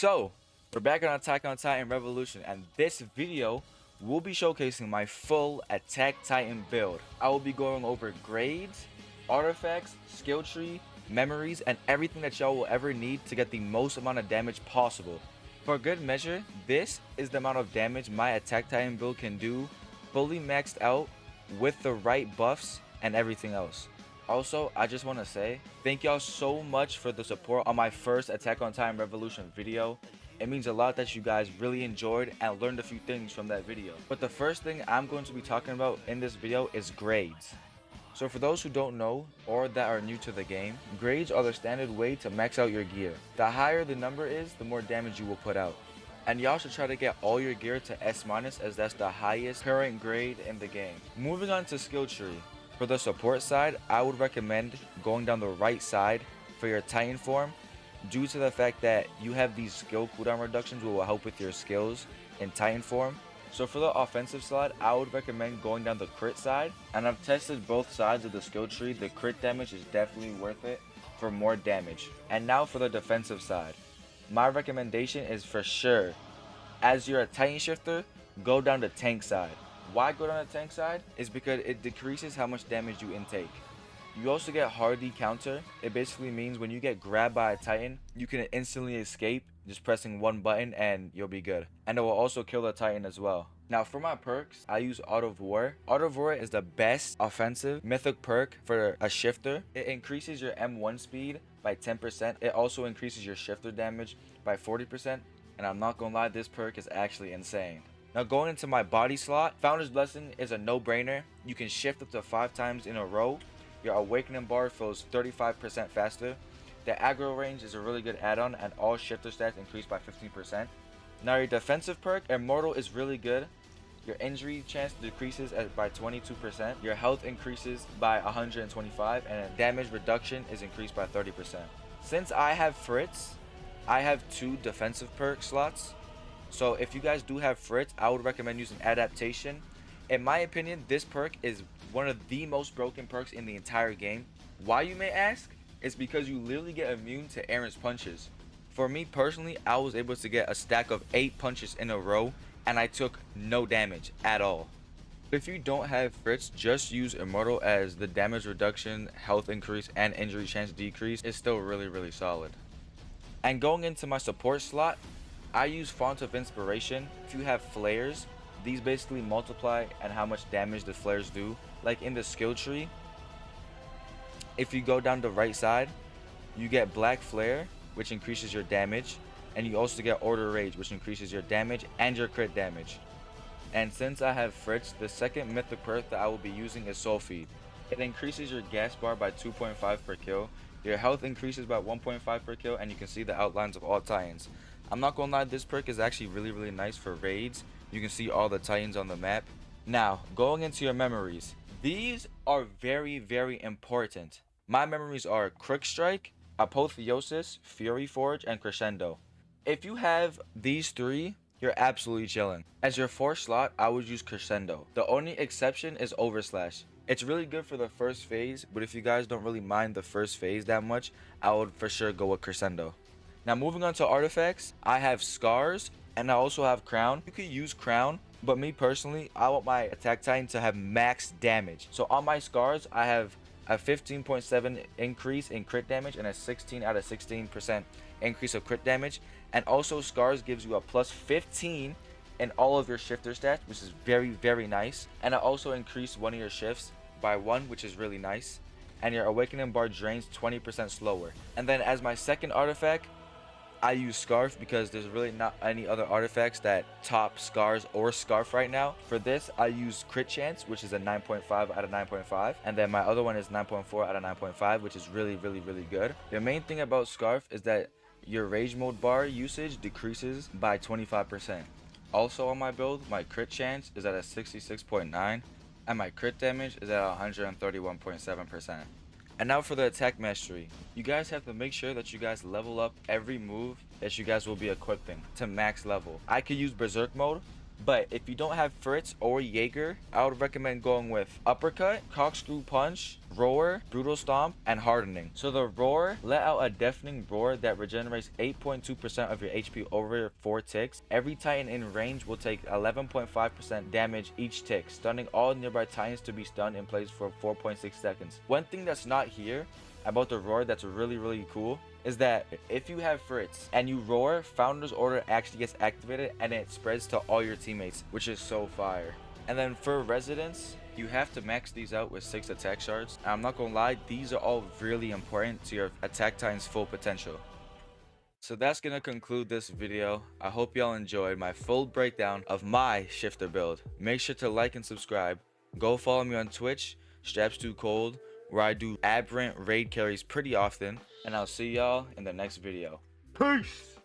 So, we're back on Attack on Titan Revolution, and this video will be showcasing my full Attack Titan build. I will be going over grades, artifacts, skill tree, memories, and everything that y'all will ever need to get the most amount of damage possible. For good measure, this is the amount of damage my Attack Titan build can do, fully maxed out with the right buffs and everything else. Also, I just want to say thank y'all so much for the support on my first Attack on Titan Revolution video. It means a lot that you guys really enjoyed and learned a few things from that video. But the first thing I'm going to be talking about in this video is grades. So for those who don't know or that are new to the game, grades are the standard way to max out your gear. The higher the number is, the more damage you will put out. And y'all should try to get all your gear to S- as that's the highest current grade in the game. Moving on to skill tree. For the support side, I would recommend going down the right side for your Titan form due to the fact that you have these skill cooldown reductions which will help with your skills in Titan form. So for the offensive side, I would recommend going down the crit side, and I've tested both sides of the skill tree. The crit damage is definitely worth it for more damage. And now for the defensive side. My recommendation is for sure, as you're a Titan shifter, go down the tank side. Why go down the tank side? Is because it decreases how much damage you intake. You also get hardy counter. It basically means when you get grabbed by a Titan, you can instantly escape just pressing one button and you'll be good. And it will also kill the Titan as well. Now for my perks, I use Art of War. Art of War is the best offensive mythic perk for a shifter. It increases your M1 speed by 10%. It also increases your shifter damage by 40%. And I'm not gonna lie, this perk is actually insane. Now going into my body slot, Founder's Blessing is a no-brainer. You can shift up to 5 times in a row. Your Awakening bar fills 35% faster. The aggro range is a really good add-on, and all shifter stats increase by 15%. Now your defensive perk, Immortal, is really good. Your injury chance decreases by 22%. Your health increases by 125, and damage reduction is increased by 30%. Since I have Fritz, I have 2 defensive perk slots. So if you guys do have Fritz, I would recommend using Adaptation. In my opinion, this perk is one of the most broken perks in the entire game. Why, you may ask? It's because you literally get immune to Aaron's punches. For me personally, I was able to get a stack of 8 punches in a row and I took no damage at all. If you don't have Fritz, just use Immortal, as the damage reduction, health increase, and injury chance decrease is still really solid. And going into my support slot, I use Font of Inspiration. If you have flares, these basically multiply and how much damage the flares do. Like in the skill tree, if you go down the right side, you get Black Flare, which increases your damage, and you also get Order Rage, which increases your damage and your crit damage. And since I have Fritz, the second mythic perk that I will be using is soulfeed. It increases your gas bar by 2.5 per kill. Your health increases by 1.5 per kill, and you can see the outlines of all Titans. I'm not gonna lie, this perk is actually really nice for raids. You can see all the Titans on the map. Now, going into your memories. These are very important. My memories are Quick Strike, Apotheosis, Fury Forge, and Crescendo. If you have these 3, you're absolutely chilling. As your 4th slot, I would use Crescendo. The only exception is Overslash. It's really good for the first phase, but if you guys don't really mind the first phase that much, I would for sure go with Crescendo. Now moving on to artifacts, I have Scars and I also have Crown. You could use Crown, but me personally, I want my Attack Titan to have max damage. So on my Scars, I have a 15.7 increase in crit damage and a 16 out of 16% increase of crit damage. And also Scars gives you a plus 15 in all of your shifter stats, which is very nice. And I also increased one of your shifts by 1, which is really nice. And your Awakening bar drains 20% slower. And then as my second artifact, I use Scarf because there's really not any other artifacts that top Scars or Scarf right now. For this, I use Crit Chance, which is a 9.5 out of 9.5. And then my other one is 9.4 out of 9.5, which is really good. The main thing about Scarf is that your Rage Mode bar usage decreases by 25%. Also on my build, my Crit Chance is at a 66.9 and my crit damage is at 131.7%. And now for the attack mastery. You guys have to make sure that you guys level up every move that you guys will be equipping to max level. I could use Berserk mode, But if you don't have Fritz or Jaeger, I would recommend going with Uppercut, Corkscrew Punch, Roar, Brutal Stomp, and Hardening. So the Roar let out a deafening roar that regenerates 8.2% of your HP over 4 ticks. Every Titan in range will take 11.5% damage each tick, stunning all nearby Titans to be stunned in place for 4.6 seconds. One thing that's not here about the Roar that's really cool is that if you have Fritz and you roar, Founder's Order actually gets activated and it spreads to all your teammates, which is so fire. And then for Residents, you have to max these out with 6 attack shards. And I'm not gonna lie, these are all really important to your Attack Titan's full potential. So that's gonna conclude this video. I hope y'all enjoyed my full breakdown of my shifter build. Make sure to like and subscribe. Go follow me on Twitch, Straps Too Cold, where I do aberrant raid carries pretty often. And I'll see y'all in the next video. Peace!